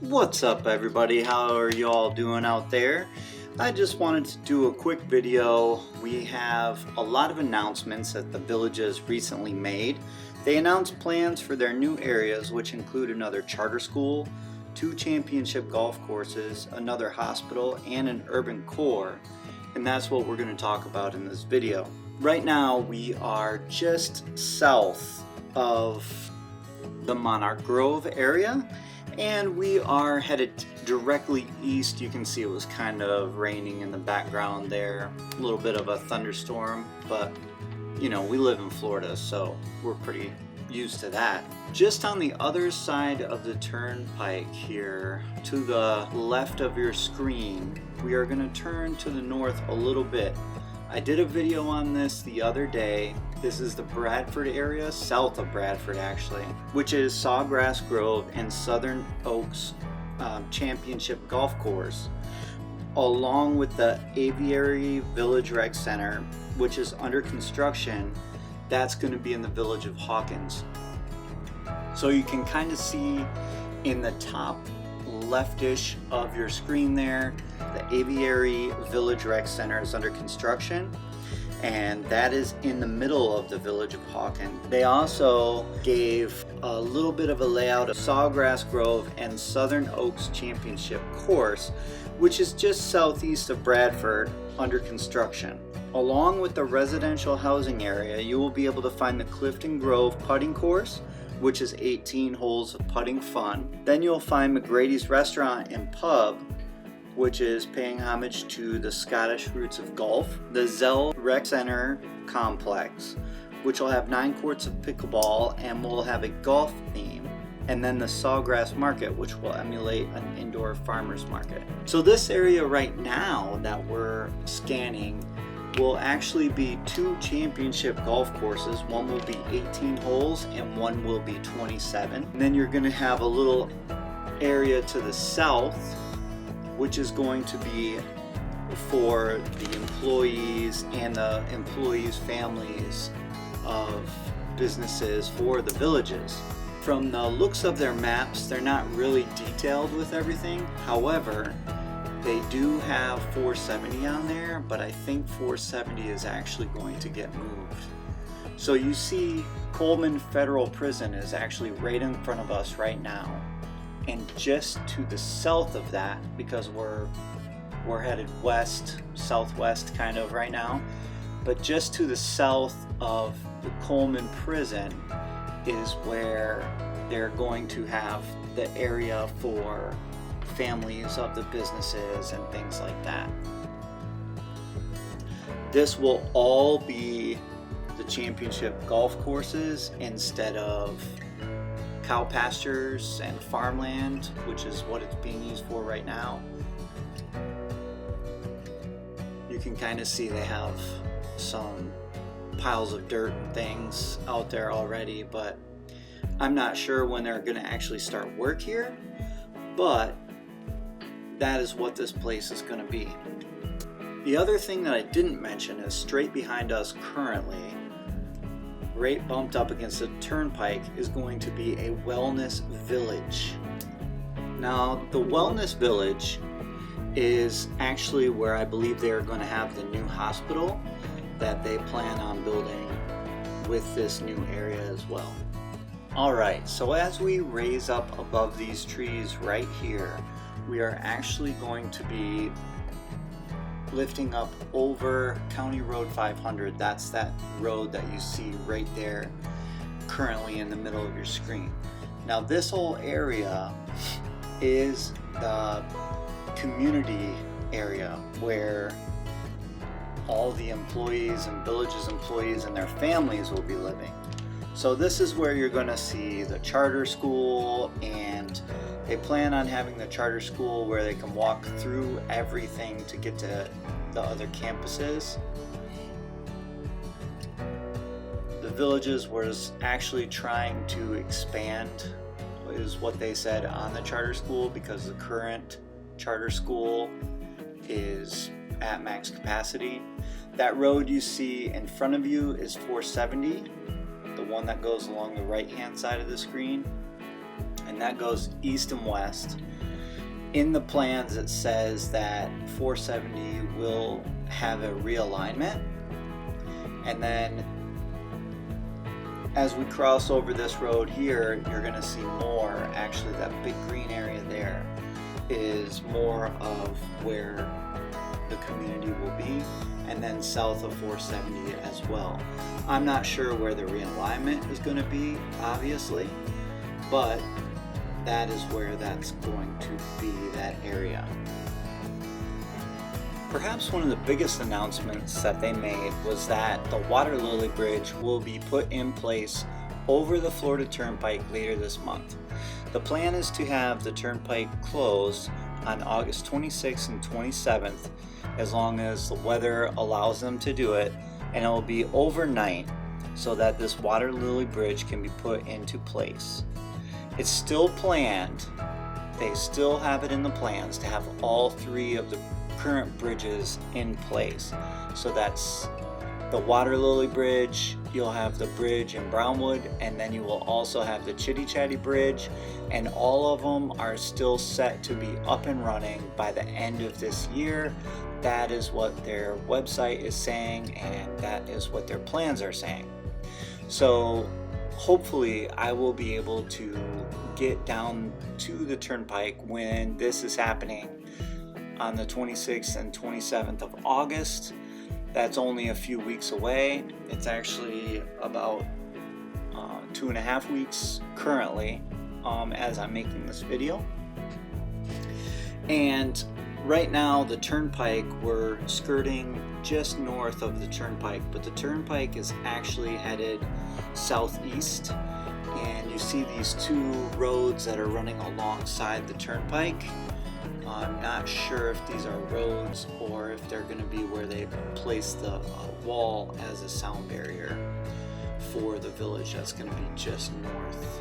What's up everybody, how are you all doing out there? I just wanted to do a quick video. We have a lot of announcements that the villages recently made. They announced plans for their new areas, which include another charter school, 2 championship golf courses, another hospital, and an urban core. And that's what we're going to talk about in this video. Right now we are just south of the Monarch Grove area, and we are headed directly east. You can see it was kind of raining in the background there, a little bit of a thunderstorm, but you know, we live in Florida, so we're pretty used to that. Just on the other side of the Turnpike here, to the left of your screen, we are going to turn to the north a little bit. I did a video on this the other day. This is the Bradford area, south of Bradford actually, which is Sawgrass Grove and Southern Oaks Championship Golf Course, along with the Aviary Village Rec Center, which is under construction. That's going to be in the village of Hawkins. So you can kind of see in the top leftish of your screen there, the Aviary Village Rec Center is under construction, and that is in the middle of the village of Hawkins. They also gave a little bit of a layout of Sawgrass Grove and Southern Oaks Championship Course, which is just southeast of Bradford, under construction. Along with the residential housing area, you will be able to find the Clifton Grove putting course, which is 18 holes of putting fun. Then you'll find McGrady's restaurant and pub, which is paying homage to the Scottish roots of golf. The Ezell Rec Center complex, which will have 9 courts of pickleball and will have a golf theme. And then the Sawgrass Market, which will emulate an indoor farmer's market. So this area right now that we're scanning will actually be 2 championship golf courses. One will be 18 holes and one will be 27. And then you're going to have a little area to the south, which is going to be for the employees and the employees' families of businesses for the villages. From the looks of their maps, they're not really detailed with everything. However, they do have 470 on there, but I think 470 is actually going to get moved. So you see Coleman Federal Prison is actually right in front of us right now. And just to the south of that, because we're headed west, southwest kind of right now, but just to the south of the Coleman Prison is where they're going to have the area for families of the businesses and things like that. This will all be the championship golf courses instead of cow pastures and farmland, which is what it's being used for right now. You can kind of see they have some piles of dirt and things out there already, but I'm not sure when they're going to actually start work here, but that is what this place is going to be. The other thing that I didn't mention is straight behind us currently, right bumped up against the Turnpike, is going to be a wellness village. Now, the wellness village is actually where I believe they're going to have the new hospital that they plan on building with this new area as well. Alright, so as we raise up above these trees right here, we are actually going to be lifting up over County Road 500. That's that road that you see right there currently in the middle of your screen. Now this whole area is the community area where all the employees and villages employees and their families will be living. So this is where you're going to see the charter school, and they plan on having the charter school where they can walk through everything to get to the other campuses. The villages was actually trying to expand, is what they said on the charter school, because the current charter school is at max capacity. That road you see in front of you is 470, the one that goes along the right hand side of the screen, and that goes east and west. In the plans it says that 470 will have a realignment, and then as we cross over this road here, you're going to see more. Actually, that big green area there is more of where the community will be, and then south of 470 as well. I'm not sure where the realignment is going to be, obviously, but that is where that's going to be, that area. Perhaps one of the biggest announcements that they made was that the Water Lily Bridge will be put in place over the Florida Turnpike later this month. The plan is to have the Turnpike closed on August 26th and 27th, as long as the weather allows them to do it, and it will be overnight so that this Water Lily Bridge can be put into place. It's still planned, they still have it in the plans to have all three of the current bridges in place. So that's the Water Lily Bridge, you'll have the bridge in Brownwood, and then you will also have the Chitty Chatty Bridge, and all of them are still set to be up and running by the end of this year. That is what their website is saying, and that is what their plans are saying. So hopefully I will be able to get down to the Turnpike when this is happening on the 26th and 27th of August. That's only a few weeks away. It's actually about 2.5 weeks currently as I'm making this video. And right now the Turnpike, we're skirting just north of the Turnpike, but the Turnpike is actually headed southeast, and you see these two roads that are running alongside the Turnpike. I'm not sure if these are roads or if they're going to be where they place the wall as a sound barrier for the village that's going to be just north.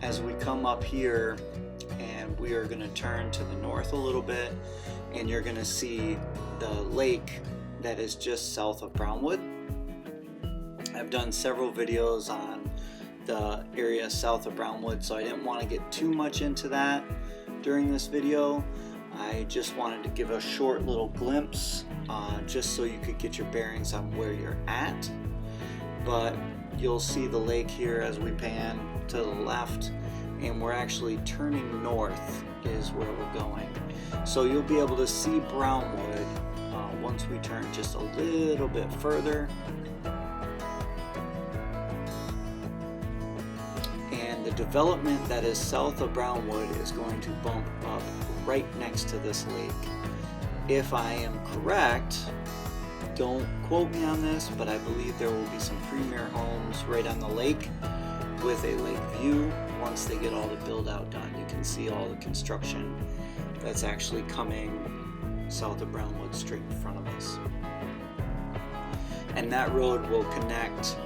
As we come up here, and we are going to turn to the north a little bit, and you're going to see the lake that is just south of Brownwood. I've done several videos on the area south of Brownwood, so I didn't want to get too much into that during this video. I just wanted to give a short little glimpse just so you could get your bearings on where you're at. But you'll see the lake here as we pan to the left, and we're actually turning north is where we're going. So you'll be able to see Brownwood once we turn just a little bit further. And the development that is south of Brownwood is going to bump up right next to this lake. If I am correct, don't quote me on this, but I believe there will be some premier homes right on the lake with a lake view. Once they get all the build out done, you can see all the construction that's actually coming south of Brownwood straight in front of us. And that road will connect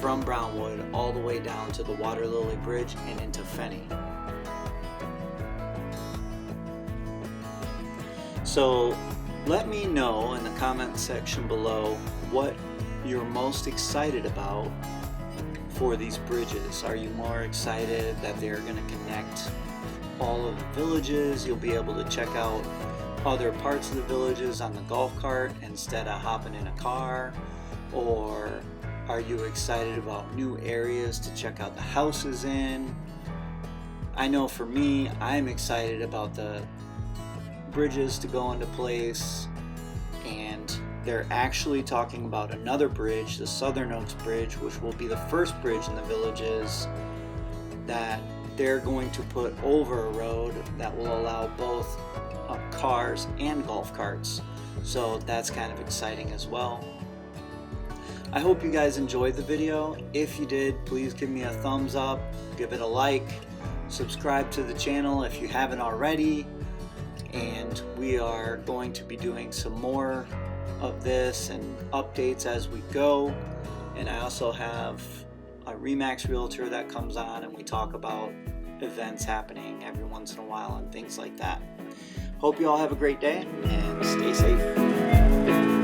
from Brownwood all the way down to the Water Lily Bridge and into Fenny. So let me know in the comment section below what you're most excited about for these bridges. Are you more excited that they're going to connect all of the villages? You'll be able to check out other parts of the villages on the golf cart instead of hopping in a car? Or are you excited about new areas to check out the houses in? I know for me, I'm excited about the bridges to go into place, and they're actually talking about another bridge, the Southern Oaks Bridge, which will be the first bridge in the villages that they're going to put over a road that will allow both cars and golf carts. So that's kind of exciting as well. I hope you guys enjoyed the video. If you did, please give me a thumbs up, give it a like, subscribe to the channel if you haven't already, and we are going to be doing some more of this and updates as we go. And I also have a Remax Realtor that comes on, and we talk about events happening every once in a while and things like that. Hope you all have a great day and stay safe.